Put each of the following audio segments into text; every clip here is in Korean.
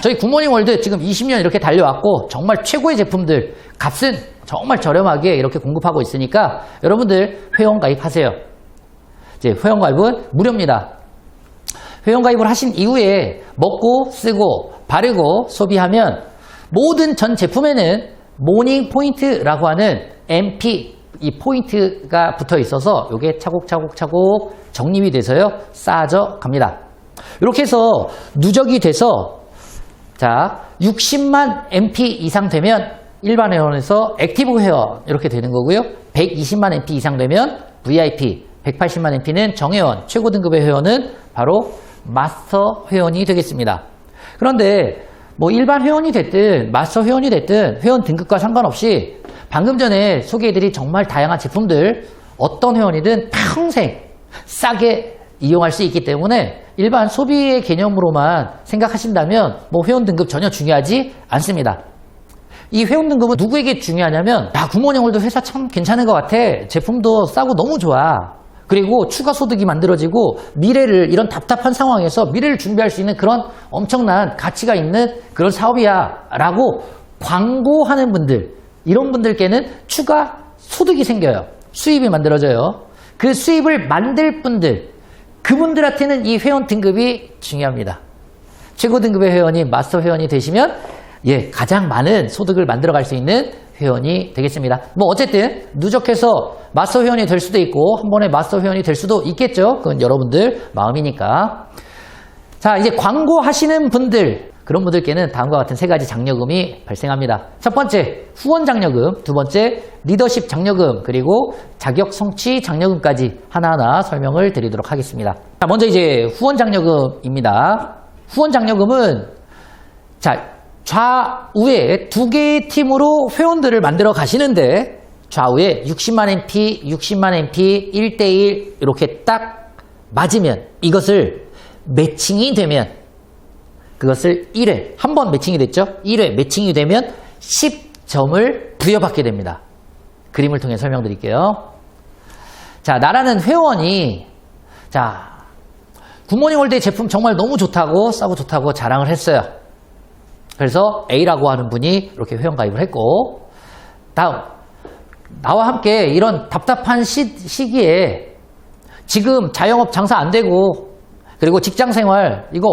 저희 굿모닝 월드 지금 20년 이렇게 달려왔고 정말 최고의 제품들 값은 정말 저렴하게 이렇게 공급하고 있으니까 여러분들 회원 가입하세요. 이제 회원 가입은 무료입니다. 회원 가입을 하신 이후에 먹고 쓰고 바르고 소비하면 모든 전 제품에는 모닝 포인트라고 하는 MP 이 포인트가 붙어 있어서 이게 차곡차곡 적립이 돼서요 쌓아져 갑니다. 이렇게 해서 누적이 돼서 자 60만 MP 이상 되면 일반 회원에서 액티브 회원 이렇게 되는 거고요. 120만 MP 이상 되면 VIP, 180만 MP는 정회원, 최고 등급의 회원은 바로 마스터 회원이 되겠습니다. 그런데 뭐 일반 회원이 됐든 마스터 회원이 됐든 회원 등급과 상관없이 방금 전에 소개해드린 정말 다양한 제품들 어떤 회원이든 평생 싸게 이용할 수 있기 때문에 일반 소비의 개념으로만 생각하신다면 뭐 회원 등급 전혀 중요하지 않습니다. 이 회원 등급은 누구에게 중요하냐면 야 굿모닝 월드 회사 참 괜찮은 것 같아. 제품도 싸고 너무 좋아. 그리고 추가 소득이 만들어지고 미래를 이런 답답한 상황에서 미래를 준비할 수 있는 그런 엄청난 가치가 있는 그런 사업이야 라고 광고하는 분들 이런 분들께는 추가 소득이 생겨요. 수입이 만들어져요. 그 수입을 만들 분들 그분들한테는 이 회원 등급이 중요합니다. 최고 등급의 회원이 마스터 회원이 되시면 가장 많은 소득을 만들어갈 수 있는 회원이 되겠습니다. 뭐 어쨌든 누적해서 마스터 회원이 될 수도 있고 한 번에 마스터 회원이 될 수도 있겠죠. 그건 여러분들 마음이니까. 자 이제 광고하시는 분들 그런 분들께는 다음과 같은 세 가지 장려금이 발생합니다. 첫 번째 후원 장려금, 두 번째 리더십 장려금, 그리고 자격 성취 장려금까지 하나하나 설명을 드리도록 하겠습니다. 자, 먼저 이제 후원 장려금입니다. 후원 장려금은 자 좌우에 두 개의 팀으로 회원들을 만들어 가시는데 좌우에 60만 MP, 60만 MP 1대1 이렇게 딱 맞으면 이것을 매칭이 되면 그것을 1회, 한 번 매칭이 됐죠? 1회 매칭이 되면 10점을 부여받게 됩니다. 그림을 통해 설명드릴게요. 자, 나라는 회원이 자 굿모닝 월드의 제품 정말 너무 좋다고 싸고 좋다고 자랑을 했어요. 그래서 A라고 하는 분이 이렇게 회원 가입을 했고 다음 나와 함께 이런 답답한 시기에 지금 자영업 장사 안 되고 그리고 직장생활 이거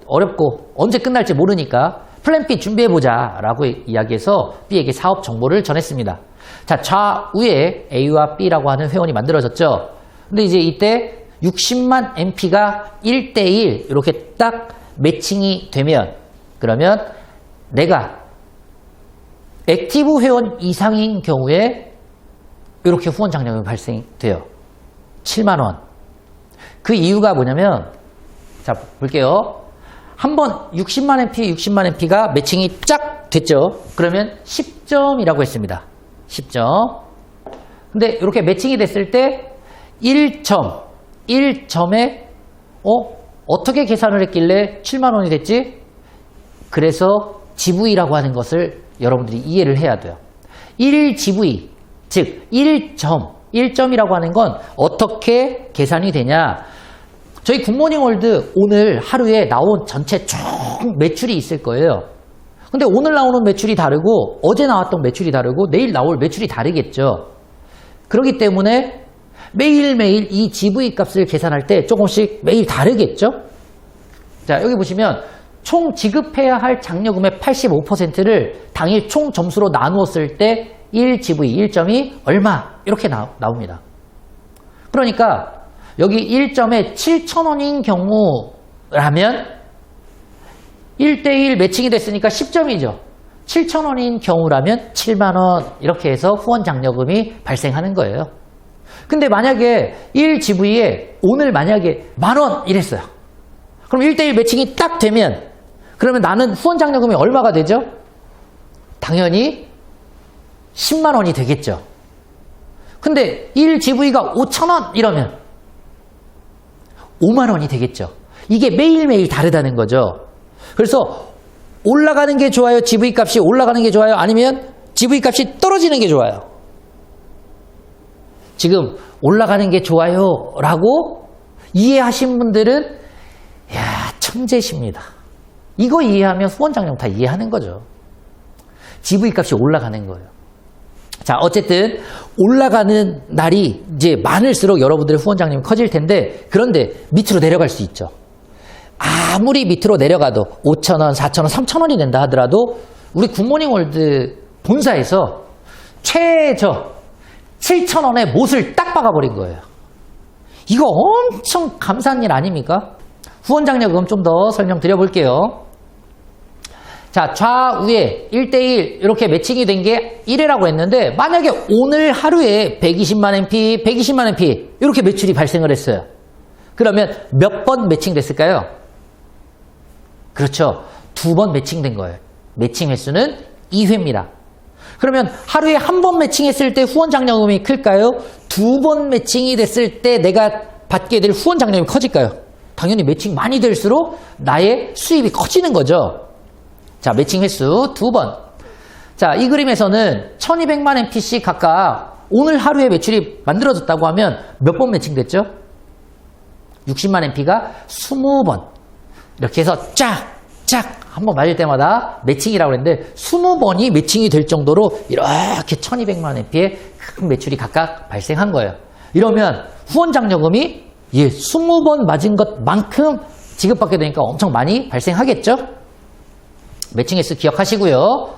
어렵고 언제 끝날지 모르니까 플랜 B 준비해보자 라고 이야기해서 B에게 사업 정보를 전했습니다. 자 좌우에 A와 B라고 하는 회원이 만들어졌죠. 근데 이제 이때 60만 MP가 1대1 이렇게 딱 매칭이 되면 그러면 내가 액티브 회원 이상인 경우에 이렇게 후원 장려금이 발생돼요. 7만 원. 그 이유가 뭐냐면 자 볼게요. 한번 60만 MP, 60만 MP가 매칭이 쫙 됐죠. 그러면 10점이라고 했습니다. 10점. 근데 이렇게 매칭이 됐을 때 1점에 어떻게 계산을 했길래 7만 원이 됐지? 그래서 GV라고 하는 것을 여러분들이 이해를 해야 돼요. 1GV, 즉 1점이라고 하는 건 어떻게 계산이 되냐? 저희 굿모닝 월드 오늘 하루에 나온 전체 총 매출이 있을 거예요. 근데 오늘 나오는 매출이 다르고 어제 나왔던 매출이 다르고 내일 나올 매출이 다르겠죠. 그렇기 때문에 매일매일 이 GV 값을 계산할 때 조금씩 매일 다르겠죠. 자 여기 보시면 총 지급해야 할 장려금의 85%를 당일 총 점수로 나누었을 때 1GV, 1점이 얼마 이렇게 나옵니다. 그러니까 여기 1점에 7,000원인 경우라면 1대1 매칭이 됐으니까 10점이죠. 7,000원인 경우라면 7만원 이렇게 해서 후원 장려금이 발생하는 거예요. 근데 만약에 1GV에 오늘 만약에 만원 이랬어요. 그럼 1대1 매칭이 딱 되면 그러면 나는 후원 장려금이 얼마가 되죠? 당연히 10만 원이 되겠죠. 근데 1GV가 5,000원 이러면 5만 원이 되겠죠. 이게 매일매일 다르다는 거죠. 그래서 올라가는 게 좋아요? GV 값이 올라가는 게 좋아요? 아니면 GV 값이 떨어지는 게 좋아요? 지금 올라가는 게 좋아요 라고 이해하신 분들은 천재십니다. 이거 이해하면 후원장려금 다 이해하는 거죠. GV 값이 올라가는 거예요. 자, 어쨌든 올라가는 날이 이제 많을수록 여러분들의 후원장려금이 커질 텐데, 그런데 밑으로 내려갈 수 있죠. 아무리 밑으로 내려가도 5,000원, 4,000원, 3,000원이 된다 하더라도 우리 굿모닝 월드 본사에서 최저 7,000원에 못을 딱 박아버린 거예요. 이거 엄청 감사한 일 아닙니까? 후원장려금 좀 더 설명드려볼게요. 자, 좌우에 1대1 이렇게 매칭이 된 게 1회라고 했는데, 만약에 오늘 하루에 120만 MP, 120만 MP 이렇게 매출이 발생을 했어요. 그러면 몇 번 매칭됐을까요? 그렇죠. 2번 매칭된 거예요. 매칭 횟수는 2회입니다. 그러면 하루에 한 번 매칭했을 때 후원장려금이 클까요? 2번 매칭이 됐을 때 내가 받게 될 후원장려금이 커질까요? 당연히 매칭 많이 될수록 나의 수입이 커지는 거죠. 자, 매칭 횟수 2번. 자, 이 그림에서는 1200만 MP씩 각각 오늘 하루에 매출이 만들어졌다고 하면 몇 번 매칭됐죠? 60만 MP가 20번. 이렇게 해서 쫙 한번 맞을 때마다 매칭이라고 했는데 20번이 매칭이 될 정도로 이렇게 1200만 MP의 큰 매출이 각각 발생한 거예요. 이러면 후원장려금이 20번 맞은 것만큼 지급받게 되니까 엄청 많이 발생하겠죠? 매칭 횟수 기억하시고요.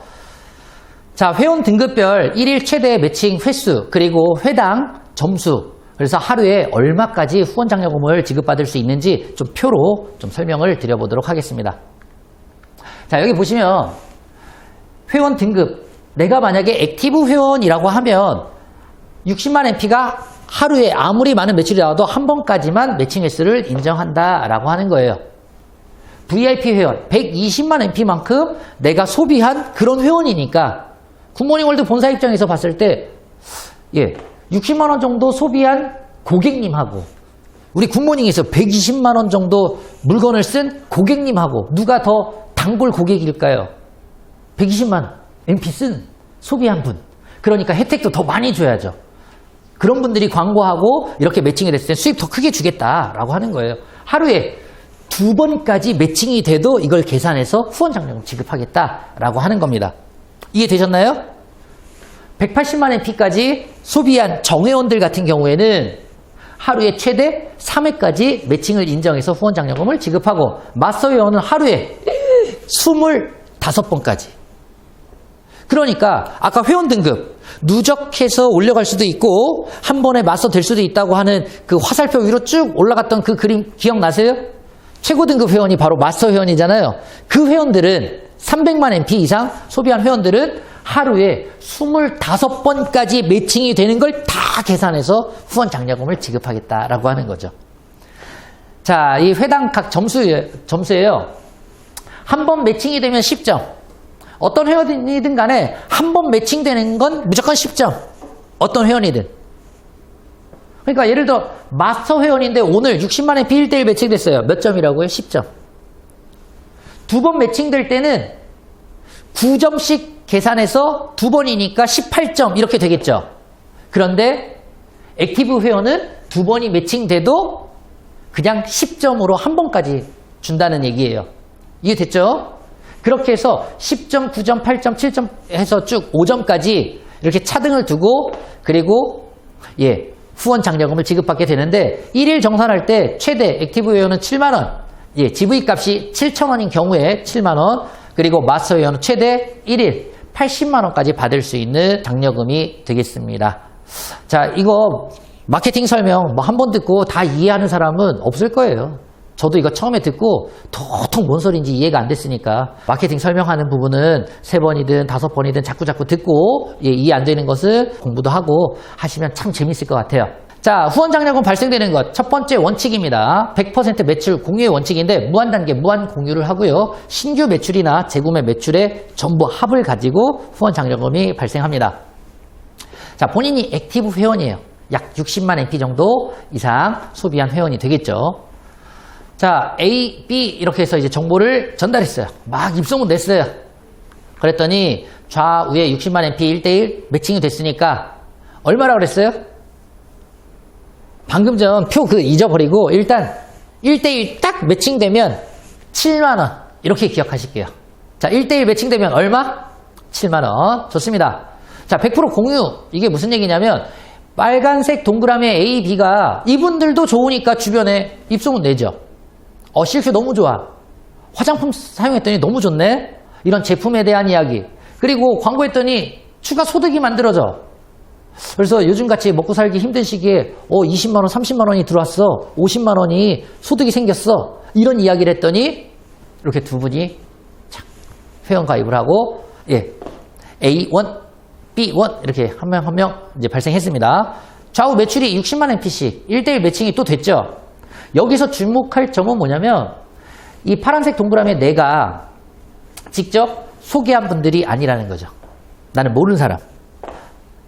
자, 회원 등급별 1일 최대 매칭 횟수, 그리고 회당 점수, 그래서 하루에 얼마까지 후원장려금을 지급받을 수 있는지 좀 표로 좀 설명을 드려보도록 하겠습니다. 자, 여기 보시면 회원 등급, 내가 만약에 액티브 회원이라고 하면 60만 MP가 하루에 아무리 많은 매출이 나와도 한 번까지만 매칭 횟수를 인정한다라고 하는 거예요. VIP 회원 120만 MP만큼 내가 소비한 그런 회원이니까 굿모닝 월드 본사 입장에서 봤을 때 60만 원 정도 소비한 고객님하고 우리 굿모닝에서 120만 원 정도 물건을 쓴 고객님하고 누가 더 단골 고객일까요? 120만 MP 쓴 소비한 분. 그러니까 혜택도 더 많이 줘야죠. 그런 분들이 광고하고 이렇게 매칭이 됐을 때 수입 더 크게 주겠다라고 하는 거예요. 하루에 2번까지 매칭이 돼도 이걸 계산해서 후원장려금 지급하겠다라고 하는 겁니다. 이해되셨나요? 180만 MP까지 소비한 정회원들 같은 경우에는 하루에 최대 3회까지 매칭을 인정해서 후원장려금을 지급하고, 마스터 회원은 하루에 25번까지. 그러니까 아까 회원 등급 누적해서 올려갈 수도 있고 한 번에 마스터 될 수도 있다고 하는 그 화살표 위로 쭉 올라갔던 그 그림 기억나세요? 최고 등급 회원이 바로 마스터 회원이잖아요. 그 회원들은 300만 MP 이상 소비한 회원들은 하루에 25번까지 매칭이 되는 걸 다 계산해서 후원 장려금을 지급하겠다라고 하는 거죠. 자, 이 회당 각 점수예요. 한 번 매칭이 되면 10점. 어떤 회원이든 간에 한 번 매칭되는 건 무조건 10점. 어떤 회원이든. 그러니까 예를 들어 마스터 회원인데 오늘 60만 MP 1대1 매칭됐어요. 몇 점이라고요? 10점. 두 번 매칭될 때는 9점씩 계산해서 두 번이니까 18점 이렇게 되겠죠. 그런데 액티브 회원은 두 번이 매칭돼도 그냥 10점으로 한 번까지 준다는 얘기예요. 이해됐죠? 그렇게 해서 10점, 9점, 8점, 7점 해서 쭉 5점까지 이렇게 차등을 두고, 그리고 후원 장려금을 지급받게 되는데 1일 정산할 때 최대 액티브 회원은 7만 원, GV 값이 7,000원인 경우에 7만 원, 그리고 마스터 회원은 최대 1일 80만 원까지 받을 수 있는 장려금이 되겠습니다. 자, 이거 마케팅 설명 뭐 한 번 듣고 다 이해하는 사람은 없을 거예요. 저도 이거 처음에 듣고 도통 뭔 소리인지 이해가 안 됐으니까 마케팅 설명하는 부분은 3번이든 5번이든 자꾸 듣고 이해 안 되는 것을 공부도 하고 하시면 참 재밌을 것 같아요. 자, 후원 장려금 발생되는 것 첫 번째 원칙입니다. 100% 매출 공유의 원칙인데 무한단계 무한 공유를 하고요. 신규 매출이나 재구매 매출의 전부 합을 가지고 후원 장려금이 발생합니다. 자, 본인이 액티브 회원이에요. 약 60만 MP 정도 이상 소비한 회원이 되겠죠. 자, A, B 이렇게 해서 이제 정보를 전달했어요. 막 입소문 냈어요. 그랬더니 좌우에 60만 MP 1대1 매칭이 됐으니까 얼마라고 그랬어요? 방금 전 표 잊어버리고 일단 1대1 딱 매칭되면 7만 원 이렇게 기억하실게요. 자, 1대1 매칭되면 얼마? 7만원. 좋습니다. 자, 100% 공유. 이게 무슨 얘기냐면 빨간색 동그라미 A, B가 이분들도 좋으니까 주변에 입소문 내죠. 실큐 너무 좋아. 화장품 사용했더니 너무 좋네. 이런 제품에 대한 이야기. 그리고 광고했더니 추가 소득이 만들어져. 그래서 요즘같이 먹고 살기 힘든 시기에 20만원, 30만원이 들어왔어. 50만원이 소득이 생겼어. 이런 이야기를 했더니 이렇게 두 분이 회원가입을 하고 A1, B1 이렇게 한 명 한 명 이제 발생했습니다. 좌우 매출이 60만 NP씩 1대1 매칭이 또 됐죠. 여기서 주목할 점은 뭐냐면 이 파란색 동그라미에 내가 직접 소개한 분들이 아니라는 거죠. 나는 모르는 사람.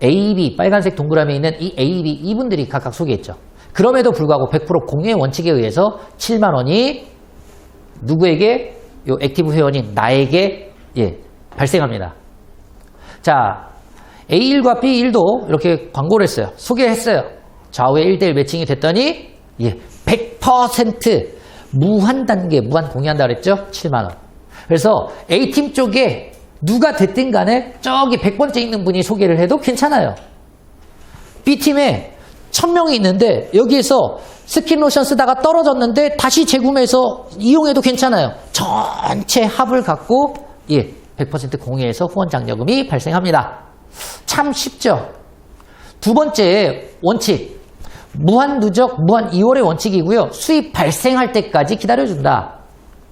A, B 빨간색 동그라미에 있는 이 A, B 이분들이 각각 소개했죠. 그럼에도 불구하고 100% 공유의 원칙에 의해서 7만 원이 누구에게? 요 액티브 회원인 나에게 발생합니다. 자, A1과 B1도 이렇게 광고를 했어요. 소개했어요. 좌우에 1대1 매칭이 됐더니 100% 무한 단계, 무한 공유한다 그랬죠? 7만 원. 그래서 A팀 쪽에 누가 됐든 간에 저기 100번째 있는 분이 소개를 해도 괜찮아요. B팀에 1000명이 있는데 여기에서 스킨 로션 쓰다가 떨어졌는데 다시 재구매해서 이용해도 괜찮아요. 전체 합을 갖고 100% 공유해서 후원 장려금이 발생합니다. 참 쉽죠? 두 번째 원칙, 무한 누적, 무한 2월의 원칙이고요. 수입 발생할 때까지 기다려준다.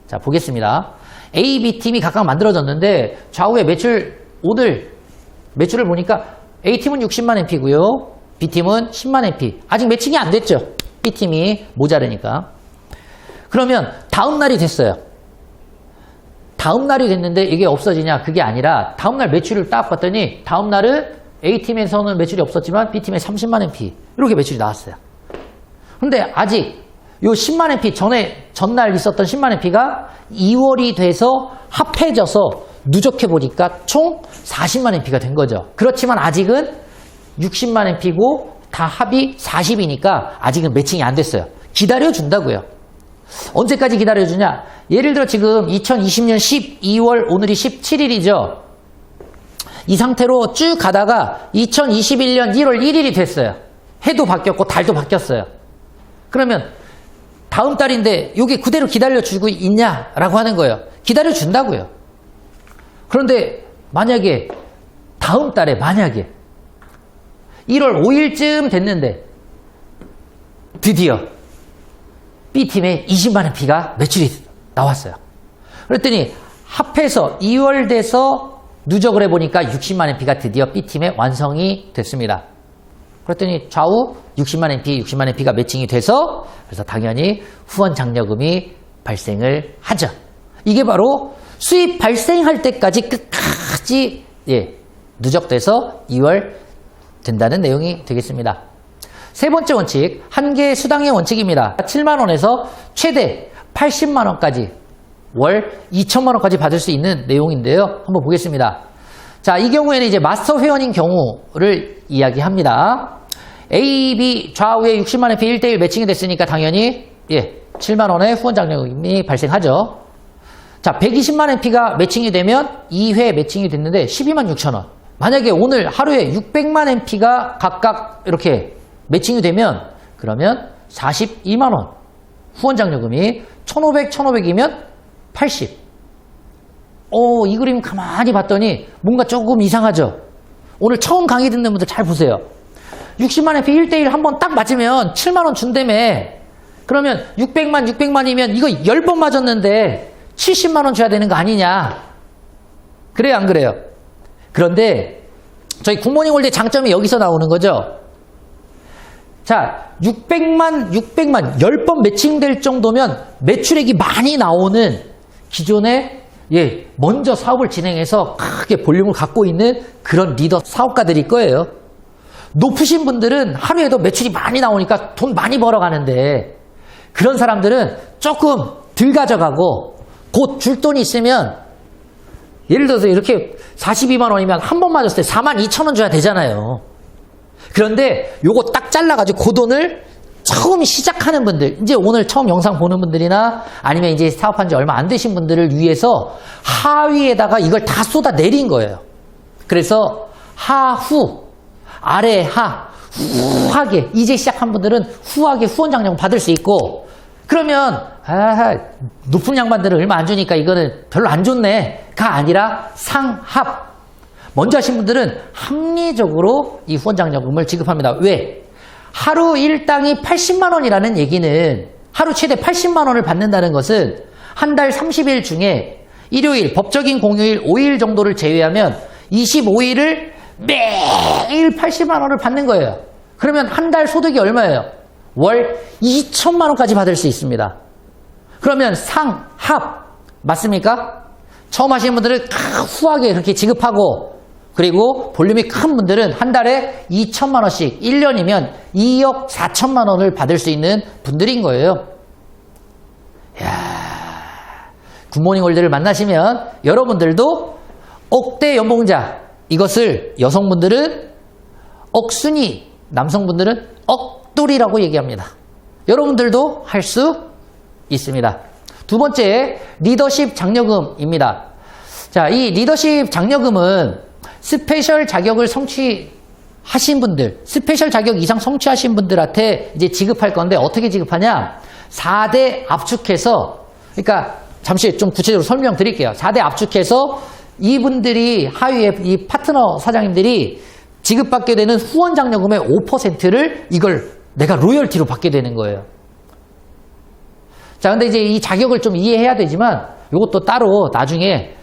자, 보겠습니다. A, B팀이 각각 만들어졌는데 좌우에 매출, 오늘 매출을 보니까 A팀은 60만 NP고요. B팀은 10만 NP. 아직 매칭이 안 됐죠? B팀이 모자르니까. 그러면 다음 날이 됐어요. 다음 날이 됐는데 이게 없어지냐? 그게 아니라 다음 날 매출을 딱 봤더니 다음 날은 A팀에서는 매출이 없었지만 B팀에 30만 NP 이렇게 매출이 나왔어요. 근데 아직 요 10만 NP 전날 있었던 10만 NP가 2월이 돼서 합해져서 누적해 보니까 총 40만 NP가 된 거죠. 그렇지만 아직은 60만 NP고 다 합이 40이니까 아직은 매칭이 안 됐어요. 기다려준다고요. 언제까지 기다려주냐? 예를 들어 지금 2020년 12월 오늘이 17일이죠. 이 상태로 쭉 가다가 2021년 1월 1일이 됐어요. 해도 바뀌었고 달도 바뀌었어요. 그러면 다음 달인데 이게 그대로 기다려주고 있냐라고 하는 거예요. 기다려준다고요. 그런데 만약에 다음 달에 만약에 1월 5일쯤 됐는데 드디어 B팀에 20만 NP가 매출이 나왔어요. 그랬더니 합해서 2월 돼서 누적을 해보니까 60만 NP가 드디어 B팀에 완성이 됐습니다. 그랬더니 좌우 60만 NP, 60만 NP가 매칭이 돼서 그래서 당연히 후원 장려금이 발생을 하죠. 이게 바로 수입 발생할 때까지 끝까지 누적돼서 2월 된다는 내용이 되겠습니다. 세 번째 원칙, 한 개의 수당의 원칙입니다. 7만 원에서 최대 80만 원까지 월 2천만 원까지 받을 수 있는 내용인데요. 한번 보겠습니다. 자, 이 경우에는 이제 마스터 회원인 경우를 이야기합니다. A, B 좌우에 60만 NP 1대1 매칭이 됐으니까 당연히 7만 원의 후원 장려금이 발생하죠. 자, 120만 NP가 매칭이 되면 2회 매칭이 됐는데 12만 6천 원. 만약에 오늘 하루에 600만 NP가 각각 이렇게 매칭이 되면 그러면 42만 원 후원 장려금이 1,500, 1,500이면 80. 이 그림 가만히 봤더니 뭔가 조금 이상하죠? 오늘 처음 강의 듣는 분들 잘 보세요. 60만 NP 1대1 한번 딱 맞으면 7만 원 준다며. 그러면 600만이면 이거 10번 맞았는데 70만 원 줘야 되는 거 아니냐? 그래요, 안 그래요? 그런데 저희 굿모닝 월드의 장점이 여기서 나오는 거죠. 자, 600만 10번 매칭될 정도면 매출액이 많이 나오는 기존에 먼저 사업을 진행해서 크게 볼륨을 갖고 있는 그런 리더 사업가들일 거예요. 높으신 분들은 하루에도 매출이 많이 나오니까 돈 많이 벌어가는데 그런 사람들은 조금 덜 가져가고 곧 줄 돈이 있으면 예를 들어서 이렇게 42만 원이면 한 번 맞았을 때 4만 2천 원 줘야 되잖아요. 그런데 요거 딱 잘라가지고 그 돈을 처음 시작하는 분들, 이제 오늘 처음 영상 보는 분들이나 아니면 이제 사업한 지 얼마 안 되신 분들을 위해서 하위에다가 이걸 다 쏟아 내린 거예요. 그래서 하후, 아래 하, 후하게, 이제 시작한 분들은 후하게 후원장려금 받을 수 있고, 그러면 높은 양반들은 얼마 안 주니까 이거는 별로 안 좋네가 아니라 상합. 먼저 하신 분들은 합리적으로 이 후원장려금을 지급합니다. 왜? 하루 일당이 80만 원이라는 얘기는 하루 최대 80만 원을 받는다는 것은 한 달 30일 중에 일요일, 법적인 공휴일 5일 정도를 제외하면 25일을 매일 80만 원을 받는 거예요. 그러면 한 달 소득이 얼마예요? 월 2천만 원까지 받을 수 있습니다. 그러면 상합 맞습니까? 처음 하시는 분들은 후하게 그렇게 지급하고, 그리고 볼륨이 큰 분들은 한 달에 2천만 원씩 1년이면 2억 4천만 원을 받을 수 있는 분들인 거예요. 이야, 굿모닝 월드를 만나시면 여러분들도 억대 연봉자, 이것을 여성분들은 억순위, 남성분들은 억돌이라고 얘기합니다. 여러분들도 할 수 있습니다. 두 번째, 리더십 장려금입니다. 자, 이 리더십 장려금은 스페셜 자격을 성취하신 분들, 스페셜 자격 이상 성취하신 분들한테 이제 지급할 건데, 어떻게 지급하냐? 4대 압축해서, 그러니까 잠시 좀 구체적으로 설명드릴게요. 4대 압축해서 이분들이 하위에 이 파트너 사장님들이 지급받게 되는 후원 장려금의 5%를 이걸 내가 로열티로 받게 되는 거예요. 자, 근데 이제 이 자격을 좀 이해해야 되지만 이것도 따로 나중에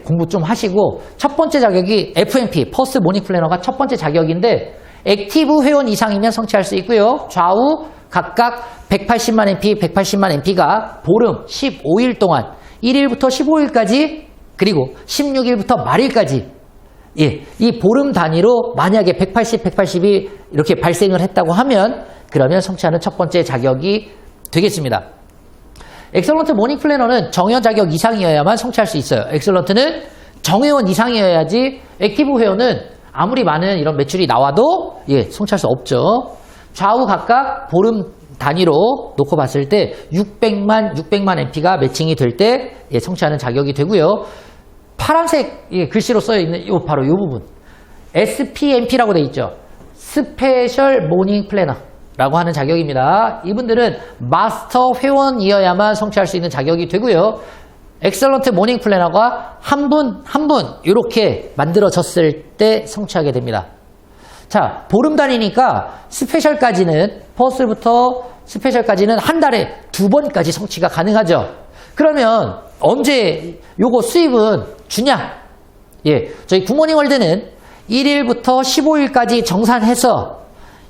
공부 좀 하시고, 첫 번째 자격이 FMP, 퍼스트 모닝 플래너가 첫 번째 자격인데, 액티브 회원 이상이면 성취할 수 있고요. 좌우 각각 180만 MP, 180만 MP가 보름 15일 동안 1일부터 15일까지, 그리고 16일부터 말일까지, 이 보름 단위로 만약에 180, 180이 이렇게 발생을 했다고 하면, 그러면 성취하는 첫 번째 자격이 되겠습니다. 엑설런트 모닝 플래너는 정회원 자격 이상이어야만 성취할 수 있어요. 엑설런트는 정회원 이상이어야지, 액티브 회원은 아무리 많은 이런 매출이 나와도 성취할 수 없죠. 좌우 각각 보름 단위로 놓고 봤을 때 600만 MP가 매칭이 될 때 성취하는 자격이 되고요. 파란색 글씨로 써 있는 바로 이 부분, SPMP라고 되어 있죠. 스페셜 모닝 플래너 라고 하는 자격입니다. 이분들은 마스터 회원이어야만 성취할 수 있는 자격이 되고요. 엑설런트 모닝 플래너가 한 분 이렇게 만들어졌을 때 성취하게 됩니다. 자, 보름 단위니까 스페셜까지는, 퍼스트부터 스페셜까지는 한 달에 2번까지 성취가 가능하죠. 그러면 언제 요거 수입은 주냐? 저희 굿모닝 월드는 1일부터 15일까지 정산해서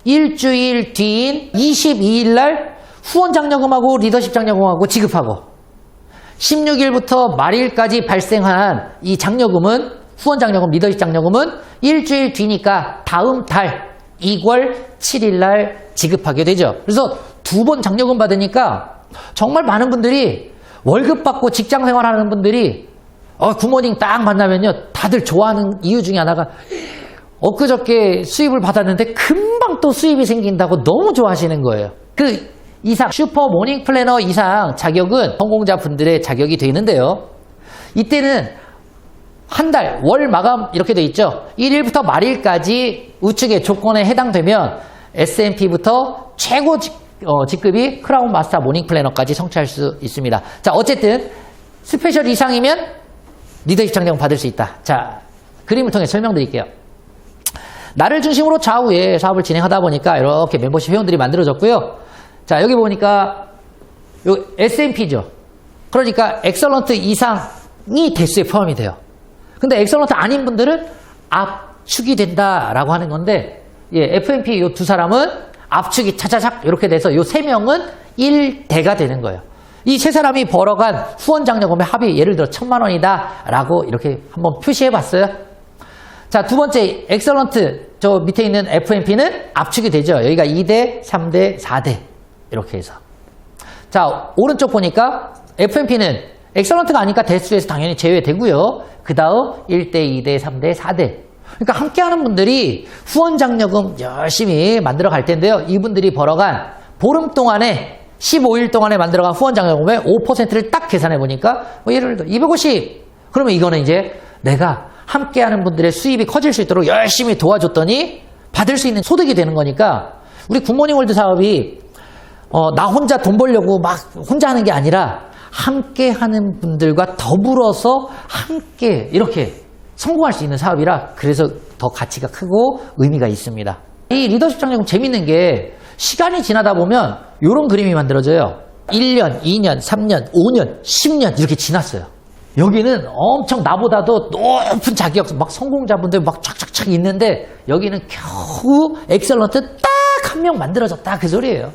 일주일 뒤인 22일 날 후원 장려금하고 리더십 장려금하고 지급하고, 16일부터 말일까지 발생한 이 장려금은, 후원 장려금, 리더십 장려금은 일주일 뒤니까 다음 달 2월 7일 날 지급하게 되죠. 그래서 2번 장려금 받으니까 정말 많은 분들이, 월급 받고 직장 생활하는 분들이 굿모닝 딱 만나면요, 다들 좋아하는 이유 중에 하나가, 엊그저께 수입을 받았는데 금방 또 수입이 생긴다고 너무 좋아하시는 거예요. 그 이상, 슈퍼 모닝 플래너 이상 자격은 성공자 분들의 자격이 되는데요. 이때는 한 달, 월 마감 이렇게 돼 있죠. 1일부터 말일까지 우측의 조건에 해당되면 S&P부터 최고 직급이 크라운 마스터 모닝 플래너까지 성취할 수 있습니다. 자, 어쨌든 스페셜 이상이면 리더십 장려금 받을 수 있다. 자, 그림을 통해 설명드릴게요. 나를 중심으로 좌우에 사업을 진행하다 보니까 이렇게 멤버십 회원들이 만들어졌고요. 자, 여기 보니까 요 S&P죠. 그러니까 엑설런트 이상이 대수에 포함이 돼요. 근데 엑설런트 아닌 분들은 압축이 된다라고 하는 건데, FMP 요 두 사람은 압축이 차차작 이렇게 돼서 요 세 명은 1대가 되는 거예요. 이 세 사람이 벌어간 후원 장려금의 합이 예를 들어 1,000만 원이다 라고 이렇게 한번 표시해 봤어요. 자, 두 번째 엑설런트, 저 밑에 있는 FMP는 압축이 되죠. 여기가 2대, 3대, 4대 이렇게 해서. 자, 오른쪽 보니까 FMP는 엑설런트가 아니까 대수에서 당연히 제외되고요. 그 다음 1대, 2대, 3대, 4대. 그러니까 함께하는 분들이 후원 장려금 열심히 만들어 갈 텐데요. 이분들이 벌어간 보름 동안에 15일 동안에 만들어간 후원 장려금의 5%를 딱 계산해 보니까 뭐 예를 들어 250. 그러면 이거는 이제 내가 함께하는 분들의 수입이 커질 수 있도록 열심히 도와줬더니 받을 수 있는 소득이 되는 거니까 우리 굿모닝 월드 사업이 나 혼자 돈 벌려고 막 혼자 하는 게 아니라 함께하는 분들과 더불어서 함께 이렇게 성공할 수 있는 사업이라 그래서 더 가치가 크고 의미가 있습니다. 이 리더십 장려금 재밌는 게 시간이 지나다 보면 이런 그림이 만들어져요. 1년, 2년, 3년, 5년, 10년 이렇게 지났어요. 여기는 엄청 나보다도 높은 자격, 막 성공자분들 막 촥촥촥 있는데 여기는 겨우 엑셀런트 딱 한 명 만들어졌다 그 소리예요.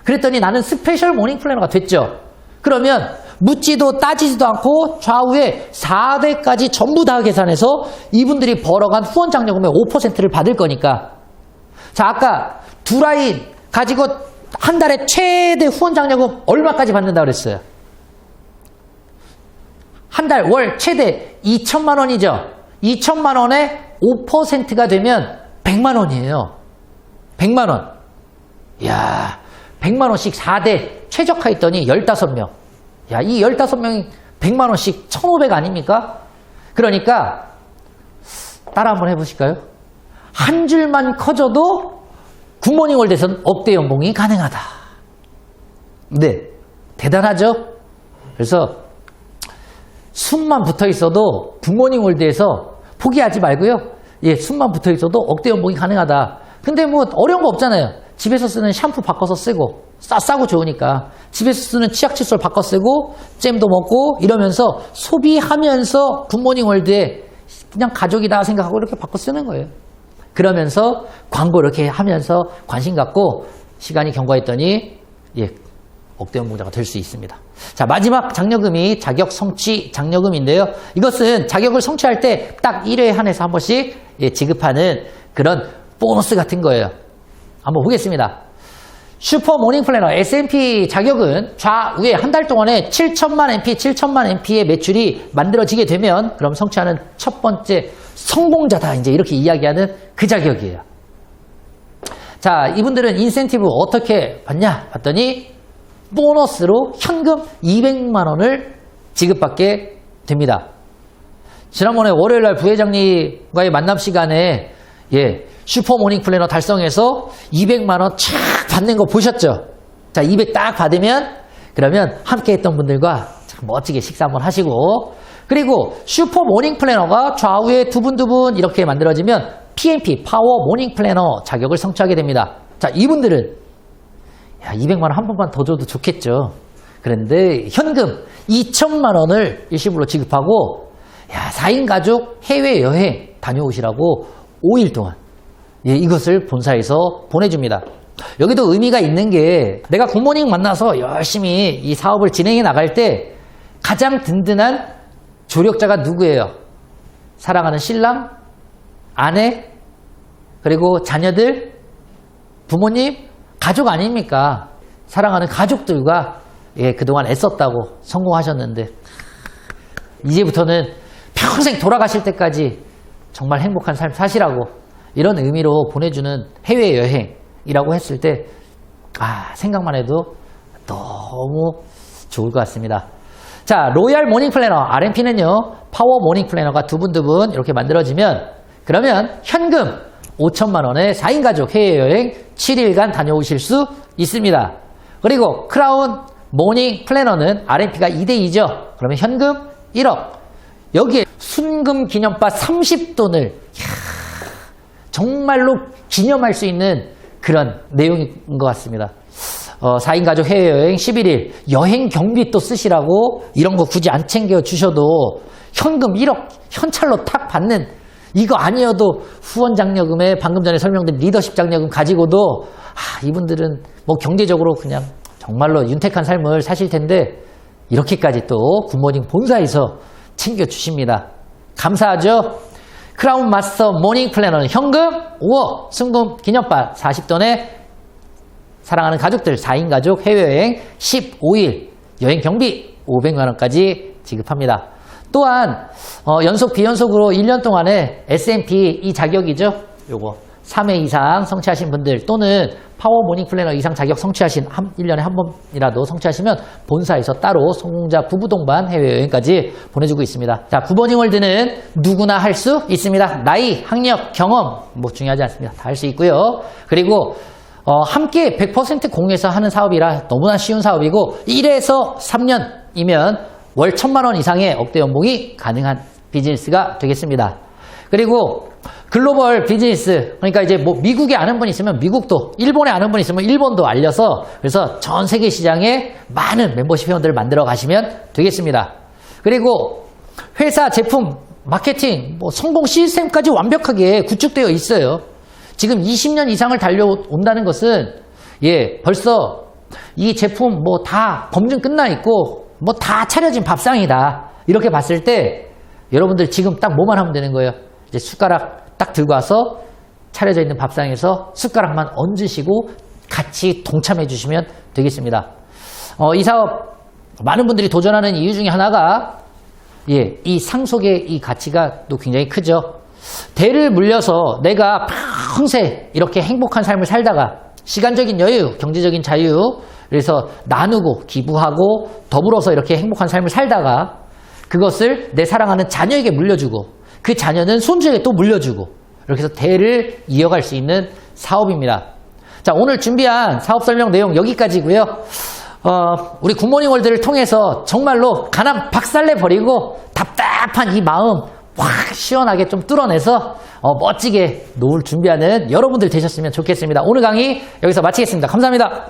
그랬더니 나는 스페셜 모닝 플래너가 됐죠. 그러면 묻지도 따지지도 않고 좌우에 4대까지 전부 다 계산해서 이분들이 벌어간 후원 장려금의 5%를 받을 거니까. 자, 아까 두 라인 가지고 한 달에 최대 후원 장려금 얼마까지 받는다고 그랬어요? 한 달 월 최대 2천만 원이죠. 2천만 원에 5%가 되면 100만 원이에요. 100만 원. 이야, 100만 원씩 4대 최적화했더니 15명. 야, 이 15명이 100만 원씩 1,500 아닙니까? 그러니까 따라 한번 해보실까요? 한 줄만 커져도 굿모닝 월드에서는 억대 연봉이 가능하다. 네, 대단하죠? 그래서 숨만 붙어 있어도 굿모닝 월드에서 포기하지 말고요. 예, 숨만 붙어 있어도 억대 연봉이 가능하다. 근데 뭐 어려운 거 없잖아요. 집에서 쓰는 샴푸 바꿔서 쓰고 싸고 좋으니까 집에서 쓰는 치약 칫솔 바꿔 쓰고 잼도 먹고 이러면서 소비하면서 굿모닝 월드에 그냥 가족이다 생각하고 이렇게 바꿔 쓰는 거예요. 그러면서 광고 이렇게 하면서 관심 갖고 시간이 경과했더니 예, 억대 연봉자가 될 수 있습니다. 자, 마지막 장려금이 자격 성취 장려금인데요. 이것은 자격을 성취할 때 딱 1회에 한해서 한 번씩 예, 지급하는 그런 보너스 같은 거예요. 한번 보겠습니다. 슈퍼 모닝 플래너 S&P 자격은 좌우에 한 달 동안에 7천만 MP, 7천만 MP의 매출이 만들어지게 되면 그럼 성취하는 첫 번째 성공자다. 이제 이렇게 이야기하는 그 자격이에요. 자, 이분들은 인센티브 어떻게 받냐? 봤더니 보너스로 현금 200만 원을 지급받게 됩니다. 지난번에 월요일날 부회장님과의 만남 시간에 예, 슈퍼 모닝 플래너 달성해서 200만 원 촥 받는 거 보셨죠? 자, 200 딱 받으면 그러면 함께 했던 분들과 참 멋지게 식사 한번 하시고 그리고 슈퍼 모닝 플래너가 좌우에 두 분 이렇게 만들어지면 PMP 파워 모닝 플래너 자격을 성취하게 됩니다. 자, 이분들은 야, 200만 원 한 번만 더 줘도 좋겠죠. 그런데 현금 2천만 원을 일시불로 지급하고 야, 4인 가족 해외여행 다녀오시라고 5일 동안 예, 이것을 본사에서 보내줍니다. 여기도 의미가 있는 게 내가 굿모닝 만나서 열심히 이 사업을 진행해 나갈 때 가장 든든한 조력자가 누구예요? 사랑하는 신랑, 아내, 그리고 자녀들, 부모님, 가족 아닙니까? 사랑하는 가족들과 예, 그동안 애썼다고 성공하셨는데 이제부터는 평생 돌아가실 때까지 정말 행복한 삶 사시라고 이런 의미로 보내주는 해외여행이라고 했을 때 생각만 해도 너무 좋을 것 같습니다. 자, 로얄 모닝 플래너 RMP는요 파워 모닝 플래너가 두 분 이렇게 만들어지면 그러면 현금 5천만 원에 4인 가족 해외여행 7일간 다녀오실 수 있습니다. 그리고 크라운 모닝 플래너는 RMP가 2대2죠. 그러면 현금 1억 여기에 순금 기념바 30돈을 정말로 기념할 수 있는 그런 내용인 것 같습니다. 4인 가족 해외여행 11일 여행 경비 또 쓰시라고 이런 거 굳이 안 챙겨주셔도 현금 1억 현찰로 탁 받는 이거 아니어도 후원 장려금에 방금 전에 설명드린 리더십 장려금 가지고도 이분들은 뭐 경제적으로 그냥 정말로 윤택한 삶을 사실 텐데 이렇게까지 또 굿모닝 본사에서 챙겨주십니다. 감사하죠? 크라운 마스터 모닝 플래너는 현금 5억, 순금 기념바 40돈에 사랑하는 가족들 4인 가족 해외여행 15일 여행 경비 500만 원까지 지급합니다. 또한 연속 비연속으로 1년 동안에 S&P 이 자격이죠. 요거 3회 이상 성취하신 분들 또는 파워 모닝 플래너 이상 자격 성취하신 1년에 한 번이라도 성취하시면 본사에서 따로 성공자 부부 동반 해외여행까지 보내주고 있습니다. 자, 굿모닝월드는 누구나 할 수 있습니다. 나이, 학력, 경험 뭐 중요하지 않습니다. 다 할 수 있고요. 그리고 함께 100% 공유해서 하는 사업이라 너무나 쉬운 사업이고 1에서 3년이면 월 1,000만 원 이상의 억대 연봉이 가능한 비즈니스가 되겠습니다. 그리고 글로벌 비즈니스, 그러니까 이제 뭐 미국에 아는 분 있으면 미국도, 일본에 아는 분 있으면 일본도 알려서 그래서 전 세계 시장에 많은 멤버십 회원들을 만들어 가시면 되겠습니다. 그리고 회사 제품, 마케팅, 뭐 성공 시스템까지 완벽하게 구축되어 있어요. 지금 20년 이상을 달려온다는 것은 벌써 이 제품 뭐 다 검증 끝나 있고 뭐 다 차려진 밥상이다. 이렇게 봤을 때 여러분들 지금 딱 뭐만 하면 되는 거예요. 이제 숟가락 딱 들고 와서 차려져 있는 밥상에서 숟가락만 얹으시고 같이 동참해 주시면 되겠습니다. 이 사업 많은 분들이 도전하는 이유 중에 하나가 이 상속의 이 가치가 또 굉장히 크죠. 대를 물려서 내가 평생 이렇게 행복한 삶을 살다가 시간적인 여유, 경제적인 자유, 그래서 나누고 기부하고 더불어서 이렇게 행복한 삶을 살다가 그것을 내 사랑하는 자녀에게 물려주고 그 자녀는 손주에게 또 물려주고 이렇게 해서 대를 이어갈 수 있는 사업입니다. 자, 오늘 준비한 사업 설명 내용 여기까지고요. 우리 굿모닝월드를 통해서 정말로 가난 박살내 버리고 답답한 이 마음 확 시원하게 좀 뚫어내서 멋지게 노을 준비하는 여러분들 되셨으면 좋겠습니다. 오늘 강의 여기서 마치겠습니다. 감사합니다.